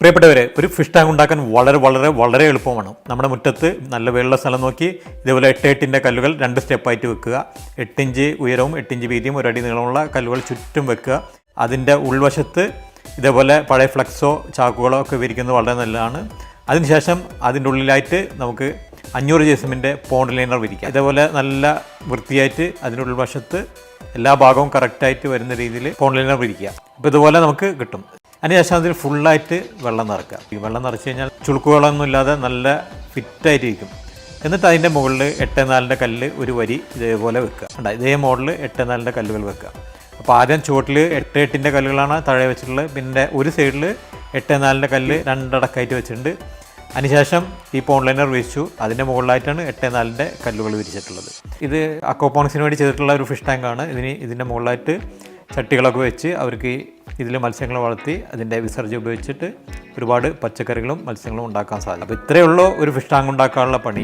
പ്രിയപ്പെട്ടവരെ, ഒരു fish tank ഉണ്ടാക്കാൻ വളരെ എളുപ്പമാണ്. നമ്മുടെ മുറ്റത്ത് നല്ല വെള്ള സ്ഥലം നോക്കി ഇതേപോലെ 8 കല്ലുകൾ 2 സ്റ്റെപ്പായിട്ട് വെക്കുക. 8 ഇഞ്ച് ഉയരവും 8 ഇഞ്ച് വീതിയും 1 അടി നീളമുള്ള കല്ലുകൾ ചുറ്റും വെക്കുക. അതിൻ്റെ ഉൾവശത്ത് ഇതേപോലെ പഴയ ഫ്ലക്സോ ചാക്കുകളോ ഒക്കെ വിരിക്കുന്നത് വളരെ നല്ലതാണ്. അതിനുശേഷം അതിൻ്റെ ഉള്ളിലായിട്ട് നമുക്ക് 500 GSM-ൻ്റെ പോണ്ട് ലൈനർ വിരിക്കുക. ഇതേപോലെ നല്ല വൃത്തിയായിട്ട് അതിൻ്റെ ഉൾവശത്ത് എല്ലാ ഭാഗവും കറക്റ്റായിട്ട് വരുന്ന രീതിയിൽ പോണ്ട് ലൈനർ വിരിക്കുക. അപ്പോൾ ഇതുപോലെ നമുക്ക് കിട്ടും. അതിനുശേഷം അതിൽ ഫുള്ളായിട്ട് വെള്ളം നിറക്കുക. ഈ വെള്ളം നിറച്ച് കഴിഞ്ഞാൽ ചുളുക്കുകളൊന്നും ഇല്ലാതെ നല്ല ഫിറ്റായിട്ടിരിക്കും. എന്നിട്ട് അതിൻ്റെ മുകളിൽ 8-4 കല്ല് ഒരു വരി ഇതേപോലെ വെക്കുക. ഇതേ മോഡൽ 8-4 കല്ലുകൾ വെക്കുക. അപ്പോൾ ആദ്യം ചുവട്ടിൽ 8-8 കല്ലുകളാണ് താഴെ വെച്ചിട്ടുള്ളത്. പിന്നെ ഒരു സൈഡിൽ 8-4 കല്ല് 2 അടക്കായിട്ട് വെച്ചിട്ടുണ്ട്. അതിനുശേഷം ഈ പോണ്ട് ലൈനർ വിരിച്ചു. അതിൻ്റെ മുകളിലായിട്ടാണ് 8-4 കല്ലുകൾ വിരിച്ചിട്ടുള്ളത്. ഇത് അക്വാപോണിക്സിന് വേണ്ടി ചെയ്തിട്ടുള്ള ഒരു ഫിഷ് ടാങ്കാണ്. ഇതിൻ്റെ മുകളിലായിട്ട് ചട്ടികളൊക്കെ വെച്ച് അവർക്ക് ഇതിൽ മത്സ്യങ്ങളെ വളർത്തി അതിൻ്റെ വിസർജ്യം ഉപയോഗിച്ചിട്ട് ഒരുപാട് പച്ചക്കറികളും മത്സ്യങ്ങളും ഉണ്ടാക്കാൻ സാധിക്കും. അപ്പോൾ ഇത്രയേ ഉള്ളൂ ഒരു ഫിഷ് ടാങ്ക് ഉണ്ടാക്കാനുള്ള പണി.